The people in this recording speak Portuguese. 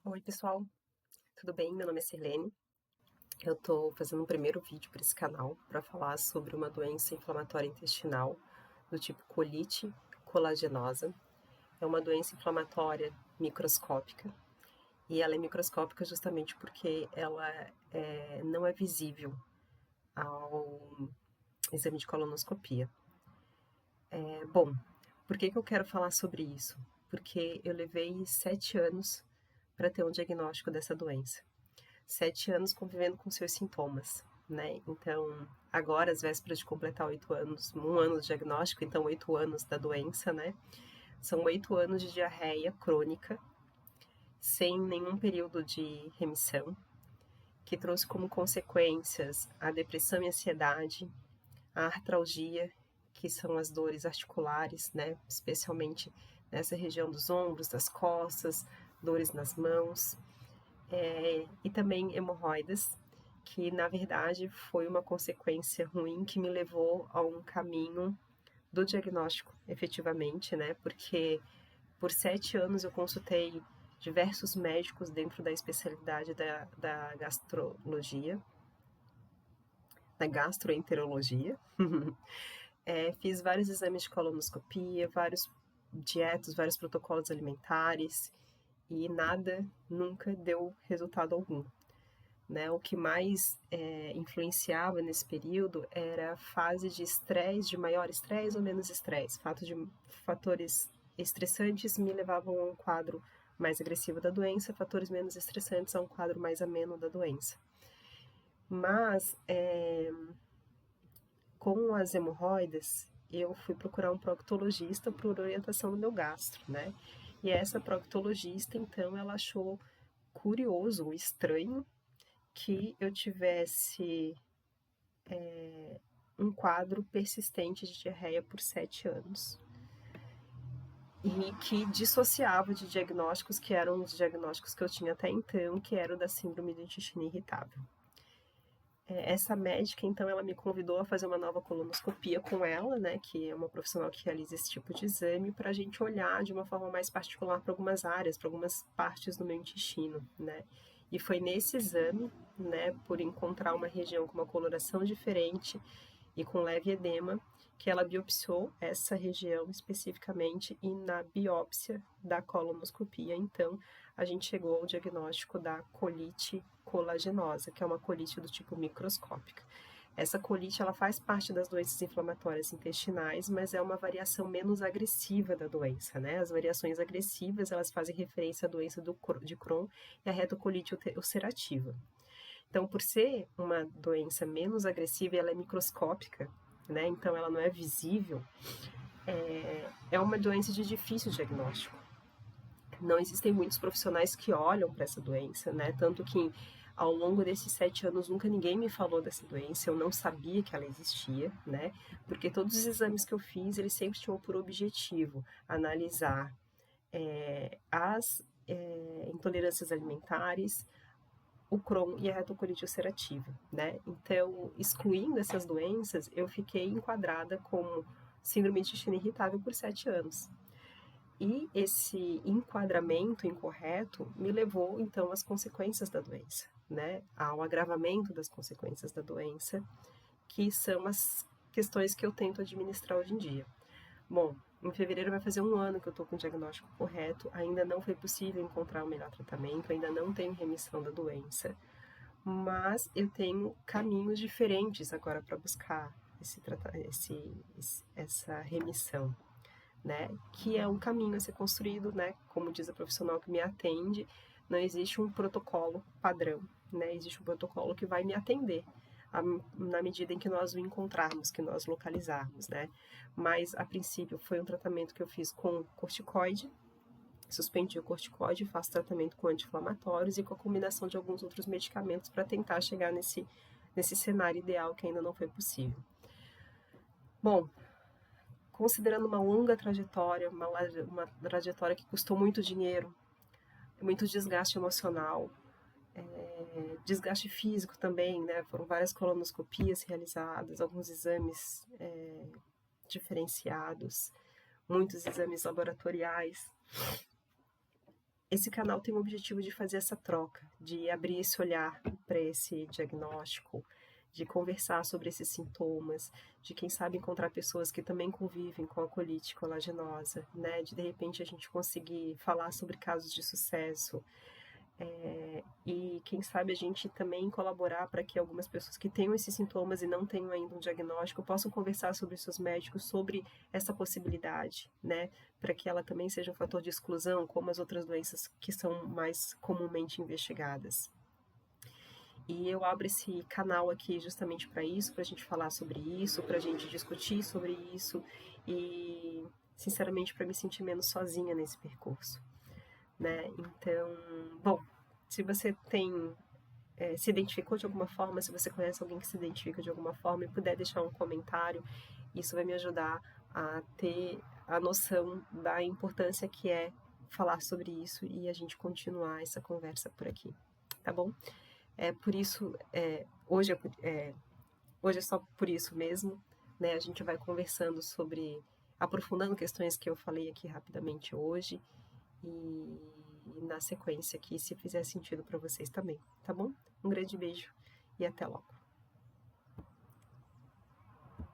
Oi, pessoal, tudo bem? Meu nome é Sirlene. Eu tô fazendo um primeiro vídeo para esse canal para falar sobre uma doença inflamatória intestinal do tipo colite colagenosa. É uma doença inflamatória microscópica e ela é microscópica justamente porque ela não é visível ao exame de colonoscopia. Bom, por que eu quero falar sobre isso? Porque eu levei 7 anos para ter um diagnóstico dessa doença. 7 anos convivendo com seus sintomas, né? Então, agora, às vésperas de completar 8 anos, um ano de diagnóstico, então 8 anos da doença, né? São 8 anos de diarreia crônica, sem nenhum período de remissão, que trouxe como consequências a depressão e ansiedade, a artralgia, que são as dores articulares, né? Especialmente nessa região dos ombros, das costas, dores nas mãos, e também hemorroidas, que na verdade foi uma consequência ruim que me levou a um caminho do diagnóstico, efetivamente, né? Porque por 7 anos eu consultei diversos médicos dentro da especialidade da gastrologia, da gastroenterologia. Fiz vários exames de colonoscopia, vários dietas, vários protocolos alimentares e nada nunca deu resultado algum. Né? O que mais influenciava nesse período era a fase de estresse, de maior estresse ou menos estresse. Fatores estressantes me levavam a um quadro mais agressivo da doença, fatores menos estressantes a um quadro mais ameno da doença. Mas, com as hemorroidas, eu fui procurar um proctologista por orientação do meu gastro, né? E essa proctologista, então, ela achou curioso, estranho, que eu tivesse um quadro persistente de diarreia por 7 anos. E que dissociava de diagnósticos que eram os diagnósticos que eu tinha até então, que era o da síndrome do intestino irritável. Essa médica, então, ela me convidou a fazer uma nova colonoscopia com ela, né, que é uma profissional que realiza esse tipo de exame, para a gente olhar de uma forma mais particular para algumas áreas, para algumas partes do meu intestino, né. E foi nesse exame, né, por encontrar uma região com uma coloração diferente e com leve edema, que ela biopsiou essa região especificamente e na biópsia da colonoscopia, então, a gente chegou ao diagnóstico da colite colagenosa, que é uma colite do tipo microscópica. Essa colite ela faz parte das doenças inflamatórias intestinais, mas é uma variação menos agressiva da doença, né? As variações agressivas elas fazem referência à doença de Crohn e à retocolite ulcerativa. Então, por ser uma doença menos agressiva, ela é microscópica, né? Então ela não é visível. É uma doença de difícil diagnóstico. Não existem muitos profissionais que olham para essa doença, né? Tanto que ao longo desses 7 anos nunca ninguém me falou dessa doença, eu não sabia que ela existia, né? Porque todos os exames que eu fiz, eles sempre tinham por objetivo analisar as intolerâncias alimentares, o Crohn e a retocolite ulcerativa, né? Então, excluindo essas doenças, eu fiquei enquadrada como síndrome de intestino irritável por 7 anos. E esse enquadramento incorreto me levou, então, às consequências da doença, né? Ao agravamento das consequências da doença, que são as questões que eu tento administrar hoje em dia. Bom, em fevereiro vai fazer um ano que eu estou com o diagnóstico correto, ainda não foi possível encontrar o melhor tratamento, ainda não tenho remissão da doença, mas eu tenho caminhos diferentes agora para buscar essa remissão, né? Que é um caminho a ser construído, né? Como diz a profissional que me atende, não existe um protocolo padrão, né? Existe um protocolo que vai me atender na medida em que nós o encontrarmos, que nós localizarmos, né? Mas, a princípio, foi um tratamento que eu fiz com corticoide, suspendi o corticoide, faço tratamento com anti-inflamatórios e com a combinação de alguns outros medicamentos para tentar chegar nesse cenário ideal que ainda não foi possível. Bom, considerando uma longa trajetória, uma trajetória que custou muito dinheiro, muito desgaste emocional, desgaste físico também, né? Foram várias colonoscopias realizadas, alguns exames diferenciados, muitos exames laboratoriais. esse canal tem o objetivo de fazer essa troca, de abrir esse olhar para esse diagnóstico, de conversar sobre esses sintomas, de quem sabe encontrar pessoas que também convivem com a colite colagenosa, né? De repente a gente conseguir falar sobre casos de sucesso, e quem sabe a gente também colaborar para que algumas pessoas que tenham esses sintomas e não tenham ainda um diagnóstico possam conversar sobre seus médicos sobre essa possibilidade, né? Para que ela também seja um fator de exclusão, como as outras doenças que são mais comumente investigadas. E eu abro esse canal aqui justamente para isso, para a gente falar sobre isso, para a gente discutir sobre isso e, sinceramente, para me sentir menos sozinha nesse percurso, né? Então, bom, se você se identificou de alguma forma, se você conhece alguém que se identifica de alguma forma e puder deixar um comentário, isso vai me ajudar a ter a noção da importância que é falar sobre isso e a gente continuar essa conversa por aqui, tá bom? Por isso, hoje é só por isso mesmo, né? A gente vai conversando sobre, aprofundando questões que eu falei aqui rapidamente hoje e na sequência aqui, se fizer sentido para vocês também, tá bom? Um grande beijo e até logo.